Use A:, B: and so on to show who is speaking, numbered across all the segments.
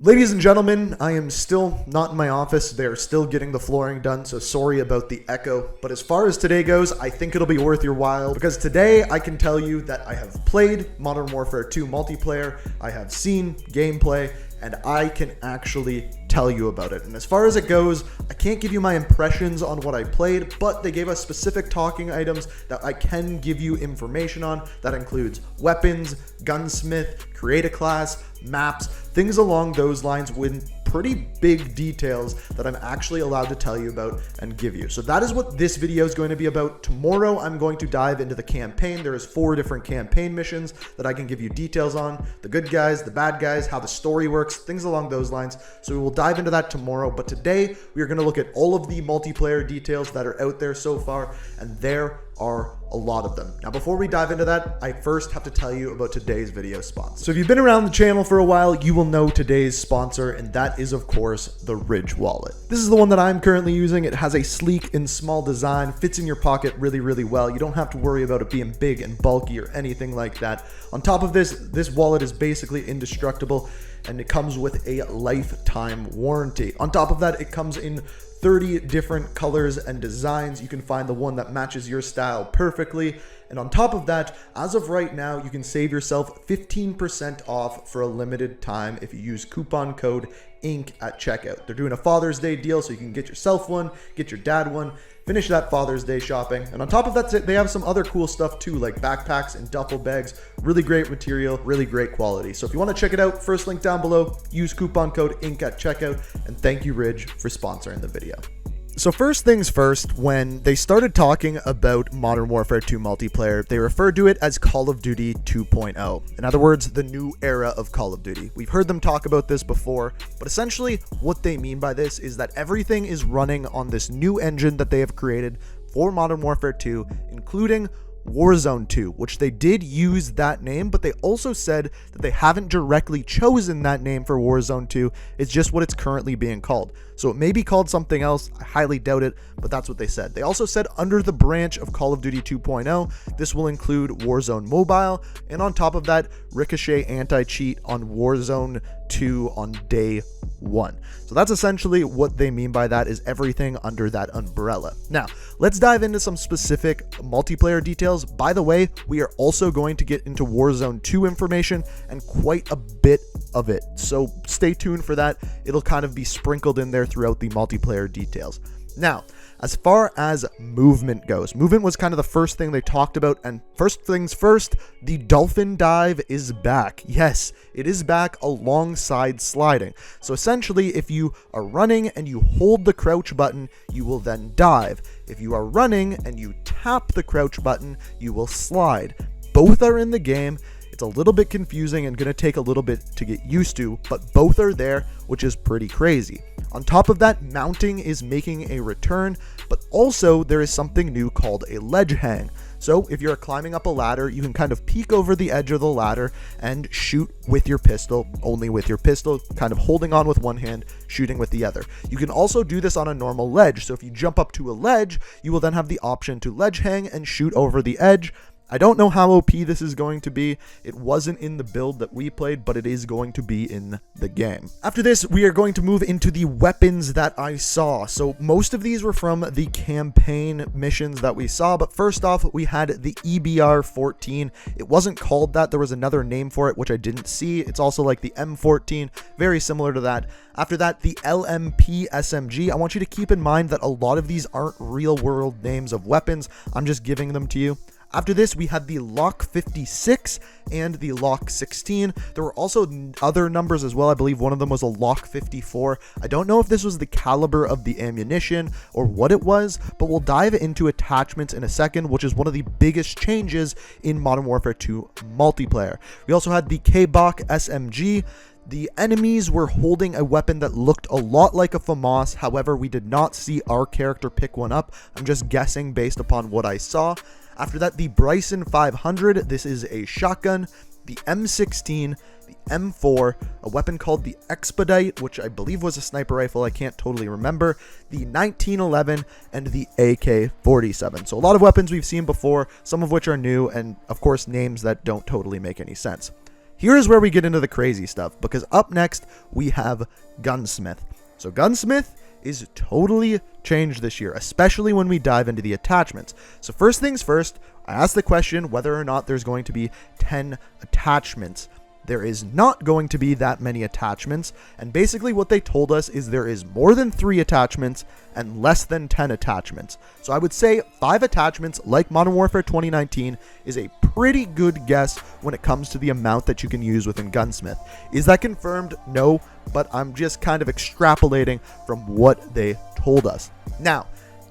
A: Ladies and gentlemen, I am still not in my office. They're still getting the flooring done, so sorry about the echo. But as far as today goes, I think it'll be worth your while, because today I can tell you that I have played Modern Warfare 2 multiplayer, I have seen gameplay, and I can actually tell you about it. And as far as it goes, I can't give you my impressions on what I played, but they gave us specific talking items that I can give you information on. That includes weapons, Gunsmith, create a class, maps, things along those lines with pretty big details that I'm actually allowed to tell you about and give you. So that is what this video is going to be about. Tomorrow, I'm going to dive into the campaign. There is 4 different campaign missions that I can give you details on. The good guys, the bad guys, how the story works, things along those lines. So we will dive into that tomorrow. But today, we are going to look at all of the multiplayer details that are out there so far, and there are a lot of them. Now, before we dive into that, I first have to tell you about today's video sponsor. So if you've been around the channel for a while, you will know today's sponsor, and that is, of course, the Ridge wallet. This is the one that I'm currently using. It has a sleek and small design, fits in your pocket really, really well. You don't have to worry about it being big and bulky or anything like that. On top of this wallet is basically indestructible, and it comes with a lifetime warranty. On top of that, it comes in 30 different colors and designs. You can find the one that matches your style perfectly. And on top of that, as of right now, you can save yourself 15% off for a limited time if you use coupon code INK at checkout. They're doing a Father's Day deal, so you can get yourself one, get your dad one, finish that Father's Day shopping. And on top of that, they have some other cool stuff too, like backpacks and duffel bags. Really great material, really great quality. So if you want to check it out, first link down below, use coupon code INK at checkout, and thank you, Ridge, for sponsoring the video. So first things first, when they started talking about Modern Warfare 2 multiplayer, they referred to it as Call of Duty 2.0. In other words, the new era of Call of Duty. We've heard them talk about this before, but essentially what they mean by this is that everything is running on this new engine that they have created for Modern Warfare 2, including Warzone 2, which they did use that name, but they also said that they haven't directly chosen that name for Warzone 2. It's just what it's currently being called. So it may be called something else. I highly doubt it, but that's what they said. They also said under the branch of Call of Duty 2.0, this will include Warzone Mobile, and on top of that, Ricochet anti-cheat on Warzone 2 on day 1. So that's essentially what they mean by that, is everything under that umbrella. Now, let's dive into some specific multiplayer details. By the way, we are also going to get into Warzone 2 information, and quite a bit of it. So stay tuned for that. It'll kind of be sprinkled in there throughout the multiplayer details. Now, as far as movement goes, movement was kind of the first thing they talked about, and first things first, the dolphin dive is back. Yes, it is back alongside sliding. So essentially, if you are running and you hold the crouch button, you will then dive. If you are running and you tap the crouch button, you will slide. Both are in the game. It's a little bit confusing and going to take a little bit to get used to, but both are there, which is pretty crazy. On top of that, mounting is making a return, but also there is something new called a ledge hang. So if you're climbing up a ladder, you can kind of peek over the edge of the ladder and shoot with your pistol, only with your pistol, kind of holding on with one hand, shooting with the other. You can also do this on a normal ledge. So if you jump up to a ledge, you will then have the option to ledge hang and shoot over the edge. I don't know how OP this is going to be. It wasn't in the build that we played, but it is going to be in the game. After this, we are going to move into the weapons that I saw. So most of these were from the campaign missions that we saw, but first off, we had the EBR-14. It wasn't called that. There was another name for it, which I didn't see. It's also like the M14, very similar to that. After that, the LMP SMG. I want you to keep in mind that a lot of these aren't real-world names of weapons. I'm just giving them to you. After this, we had the Lock 56 and the Lock 16. There were also other numbers as well. I believe one of them was a Lock 54. I don't know if this was the caliber of the ammunition or what it was, but we'll dive into attachments in a second, which is one of the biggest changes in Modern Warfare 2 multiplayer. We also had the K-Bach SMG. The enemies were holding a weapon that looked a lot like a FAMAS. However, we did not see our character pick one up. I'm just guessing based upon what I saw. After that, the Bryson 500, this is a shotgun, the M16, the M4, a weapon called the Expedite, which I believe was a sniper rifle, I can't totally remember, the 1911, and the AK-47. So a lot of weapons we've seen before, some of which are new, and of course names that don't totally make any sense. here's where we get into the crazy stuff, because up next we have Gunsmith. So Gunsmith is totally changed this year, especially when we dive into the attachments. So first things first, I asked the question whether or not there's going to be 10 attachments. There is not going to be that many attachments, and basically what they told us is there is more than 3 attachments and less than 10 attachments. So I would say 5 attachments, like Modern Warfare 2019, is a pretty good guess when it comes to the amount that you can use within Gunsmith. Is that confirmed? No, but I'm just kind of extrapolating from what they told us. Now,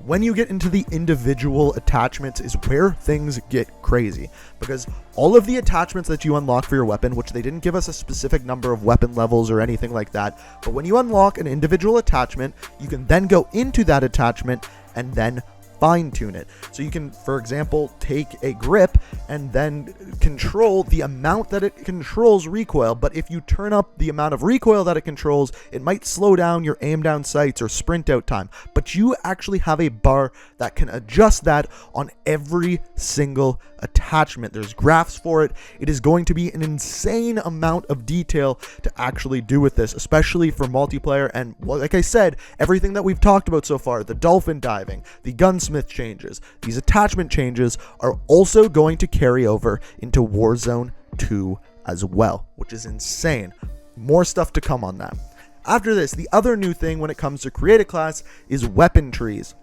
A: when you get into the individual attachments is where things get crazy, because all of the attachments that you unlock for your weapon, which they didn't give us a specific number of weapon levels or anything like that, but when you unlock an individual attachment, you can then go into that attachment and then fine-tune it. So you can, for example, take a grip and then control the amount that it controls recoil, but if you turn up the amount of recoil that it controls, it might slow down your aim down sights or sprint out time, but you actually have a bar that can adjust that on every single attachment. There's graphs for it. It is going to be an insane amount of detail to actually do with this, especially for multiplayer, and like I said, everything that we've talked about so far, the dolphin diving, the Gunsmith changes, these attachment changes are also going to carry over into Warzone 2 as well, which is insane. More stuff to come on that. After this, the other new thing when it comes to create a class is weapon trees.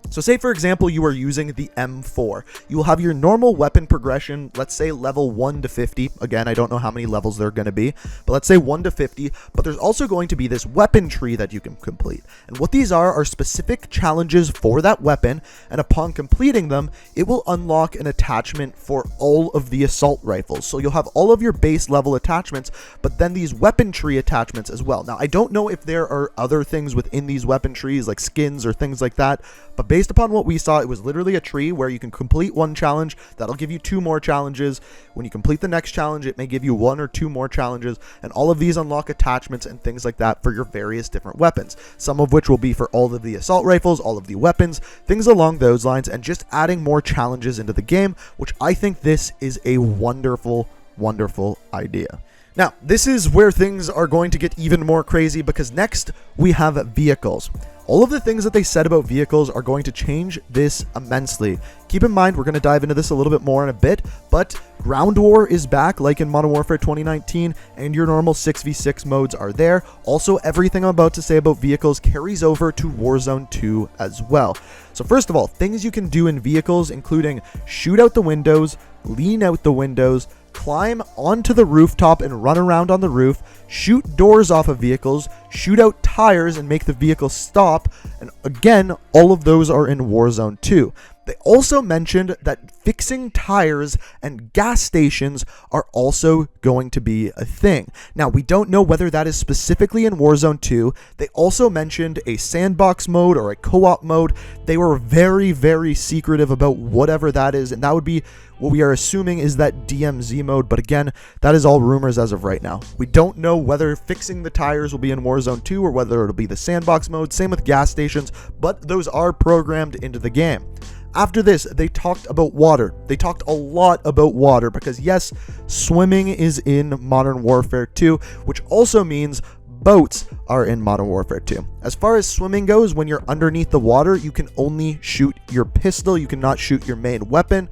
A: So say, for example, you are using the M4. You will have your normal weapon progression, let's say level 1 to 50. Again, I don't know how many levels there are going to be, but let's say 1 to 50. But there's also going to be this weapon tree that you can complete. And what these are specific challenges for that weapon. And upon completing them, it will unlock an attachment for all of the assault rifles. So you'll have all of your base level attachments, but then these weapon tree attachments as well. Now, I don't know if there are other things within these weapon trees, like skins or things like that, but based upon what we saw, it was literally a tree where you can complete one challenge. That'll give you 2 more challenges. When you complete the next challenge, it may give you 1 or 2 more challenges. And all of these unlock attachments and things like that for your various different weapons. Some of which will be for all of the assault rifles, all of the weapons, things along those lines, and just adding more challenges into the game, which I think this is a wonderful, wonderful idea. Now, this is where things are going to get even more crazy, because next we have vehicles. All of the things that they said about vehicles are going to change this immensely. Keep in mind, we're going to dive into this a little bit more in a bit, but Ground War is back like in Modern Warfare 2019, and your normal 6v6 modes are there. Also, everything I'm about to say about vehicles carries over to Warzone 2 as well. So first of all, things you can do in vehicles, including shoot out the windows, lean out the windows, climb onto the rooftop and run around on the roof, shoot doors off of vehicles, shoot out tires and make the vehicle stop, and again, all of those are in Warzone 2. They also mentioned that fixing tires and gas stations are also going to be a thing. Now, we don't know whether that is specifically in Warzone 2. They also mentioned a sandbox mode or a co-op mode. They were very, very secretive about whatever that is, and that would be what we are assuming is that DMZ mode, but again, that is all rumors as of right now. We don't know whether fixing the tires will be in Warzone 2 or whether it'll be the sandbox mode, same with gas stations, but those are programmed into the game. After this, they talked about water. They talked a lot about water because yes, swimming is in Modern Warfare 2, which also means boats are in Modern Warfare 2. As far as swimming goes, when you're underneath the water, you can only shoot your pistol. You cannot shoot your main weapon.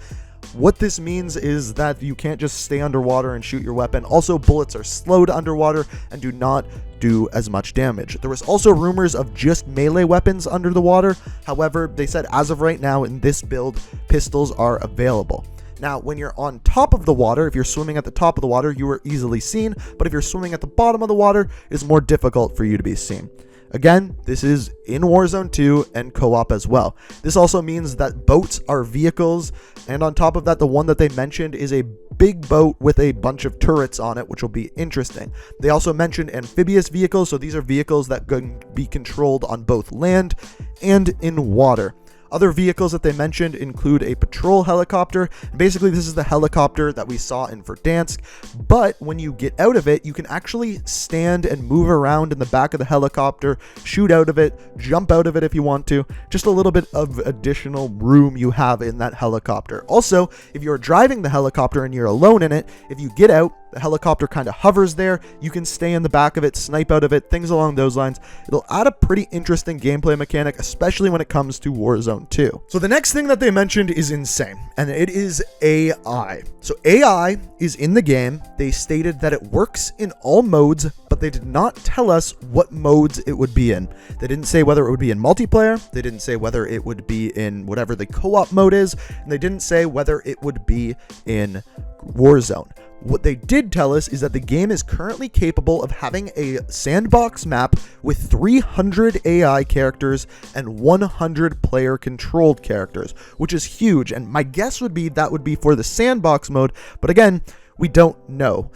A: What this means is that you can't just stay underwater and shoot your weapon. Also, bullets are slowed underwater and do not do as much damage. There was also rumors of just melee weapons under the water. However, they said as of right now in this build, pistols are available. Now, when you're on top of the water, if you're swimming at the top of the water, you are easily seen. But if you're swimming at the bottom of the water, it's more difficult for you to be seen. Again, this is in Warzone 2 and co-op as well. This also means that boats are vehicles, and on top of that, the one that they mentioned is a big boat with a bunch of turrets on it, which will be interesting. They also mentioned amphibious vehicles, so these are vehicles that can be controlled on both land and in water. Other vehicles that they mentioned include a patrol helicopter. Basically, this is the helicopter that we saw in Verdansk, but when you get out of it, you can actually stand and move around in the back of the helicopter, shoot out of it, jump out of it if you want to. Just a little bit of additional room you have in that helicopter. Also, if you're driving the helicopter and you're alone in it, if you get out, The helicopter kind of hovers there. You can stay in the back of it, snipe out of it, things along those lines. It'll add a pretty interesting gameplay mechanic, especially when it comes to Warzone 2. So the next thing that they mentioned is insane, and it is AI. So AI is in the game. They stated that it works in all modes, but they did not tell us what modes it would be in. They didn't say whether it would be in multiplayer. They didn't say whether it would be in whatever the co-op mode is, and they didn't say whether it would be in Warzone. What they did tell us is that the game is currently capable of having a sandbox map with 300 AI characters and 100 player controlled characters, which is huge. And my guess would be that would be for the sandbox mode, but again, we don't know.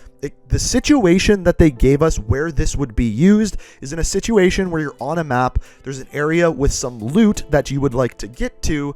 A: The situation that they gave us where this would be used is in a situation where you're on a map, there's an area with some loot that you would like to get to,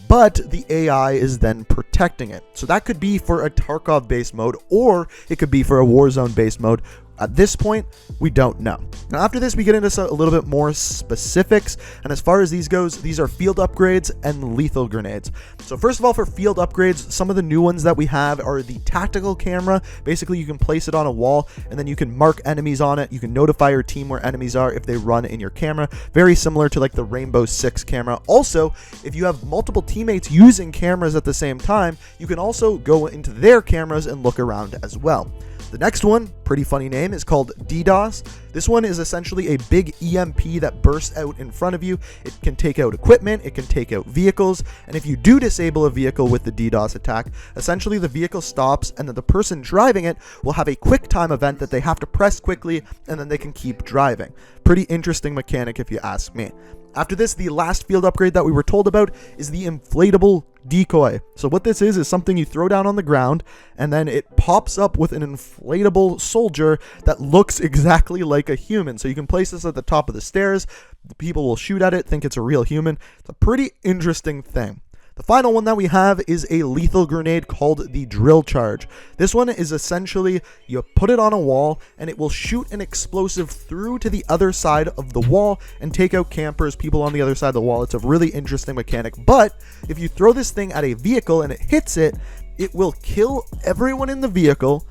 A: but the AI is then protecting it. So that could be for a Tarkov-based mode, or it could be for a Warzone-based mode. At this point, we don't know. Now, after this, we get into a little bit more specifics. And as far as these goes, these are field upgrades and lethal grenades. So first of all, for field upgrades, some of the new ones that we have are the tactical camera. Basically, you can place it on a wall, and then you can mark enemies on it. You can notify your team where enemies are if they run in your camera. Very similar to like the Rainbow Six camera. Also, if you have multiple teammates using cameras at the same time, you can also go into their cameras and look around as well. The next one, pretty funny name, is called DDoS. This one is essentially a big EMP that bursts out in front of you. It can take out equipment, it can take out vehicles, and if you do disable a vehicle with the DDoS attack, essentially the vehicle stops and then the person driving it will have a quick time event that they have to press quickly and then they can keep driving. Pretty interesting mechanic if you ask me. After this, the last field upgrade that we were told about is the inflatable decoy. So what this is something you throw down on the ground and then it pops up with an inflatable soldier that looks exactly like a human. So you can place this at the top of the stairs. The people will shoot at it, think it's a real human. It's a pretty interesting thing. The final one that we have is a lethal grenade called the drill charge. This one is essentially you put it on a wall and it will shoot an explosive through to the other side of the wall and take out campers, people on the other side of the wall. It's a really interesting mechanic, but if you throw this thing at a vehicle and it hits it, it will kill everyone in the vehicle,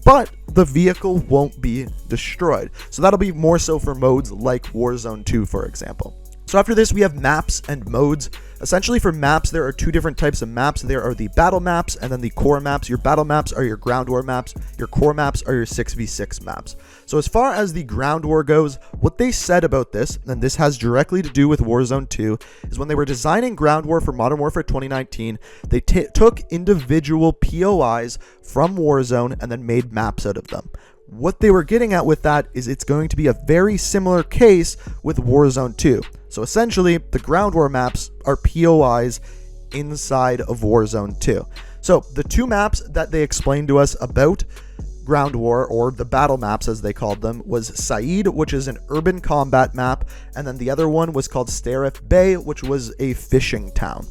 A: but the vehicle won't be destroyed. So that'll be more so for modes like Warzone 2, for example. So after this, we have maps and modes. Essentially for maps, there are two different types of maps. There are the battle maps and then the core maps. Your battle maps are your ground war maps. Your core maps are your 6v6 maps. So as far as the ground war goes, what they said about this, and this has directly to do with Warzone 2, is when they were designing ground war for Modern Warfare 2019, they took individual POIs from Warzone and then made maps out of them. What they were getting at with that is it's going to be a very similar case with Warzone 2. So essentially, the ground war maps are POIs inside of Warzone 2. So the two maps that they explained to us about ground war, or the battle maps as they called them, was Said, which is an urban combat map, and then the other one was called Starif Bay, which was a fishing town.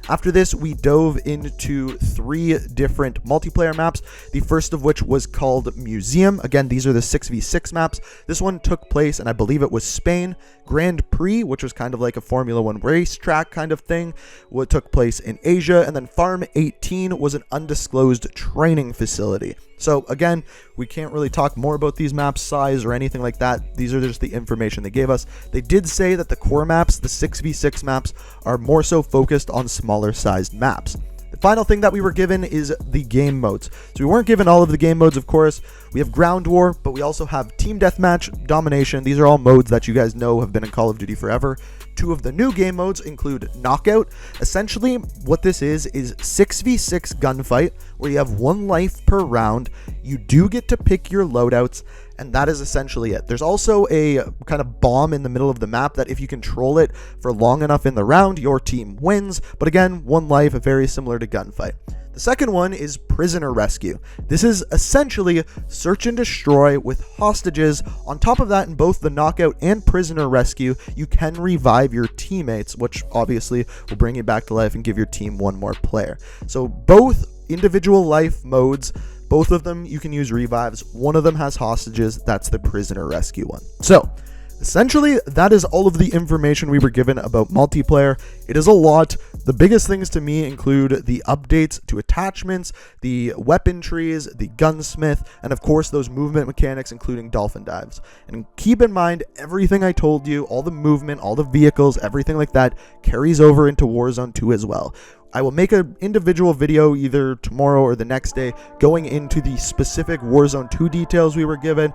A: After this, we dove into 3 different multiplayer maps, the first of which was called Museum. Again, these are the 6v6 maps. This one took place, and I believe it was Spain. Grand Prix, which was kind of like a Formula 1 racetrack kind of thing, what took place in Asia. And then Farm 18 was an undisclosed training facility. So again, we can't really talk more about these maps' size or anything like that. These are just the information they gave us. They did say that the core maps, the 6v6 maps, are more so focused on smaller sized maps. The final thing that we were given is the game modes. So we weren't given all of the game modes, of course. We have Ground War, but we also have Team Deathmatch, Domination. These are all modes that you guys know have been in Call of Duty forever. 2 of the new game modes include Knockout. Essentially, what this is 6v6 gunfight, where you have 1 life per round. You do get to pick your loadouts, and that is essentially it. There's also a kind of bomb in the middle of the map that if you control it for long enough in the round, your team wins. But again, 1 life, very similar to gunfight. The second one is Prisoner Rescue. This is essentially search and destroy with hostages. On top of that, in both the Knockout and Prisoner Rescue, you can revive your teammates, which obviously will bring you back to life and give your team 1 more player. So both individual life modes, both of them you can use revives. One of them has hostages. That's the Prisoner Rescue one. So Essentially, that is all of the information we were given about multiplayer. It is a lot. The biggest things to me include the updates to attachments, the weapon trees, the gunsmith, and of course those movement mechanics including dolphin dives. And keep in mind, everything I told you, all the movement, all the vehicles, everything like that carries over into Warzone 2 as well. I will make an individual video either tomorrow or the next day going into the specific Warzone 2 details we were given.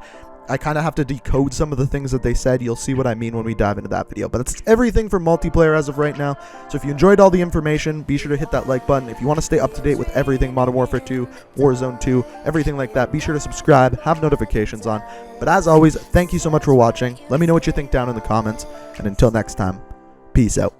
A: I kind of have to decode some of the things that they said. You'll see what I mean when we dive into that video. But that's everything for multiplayer as of right now. So if you enjoyed all the information, be sure to hit that like button. If you want to stay up to date with everything Modern Warfare 2, Warzone 2, everything like that, be sure to subscribe, have notifications on. But as always, thank you so much for watching. Let me know what you think down in the comments. And until next time, peace out.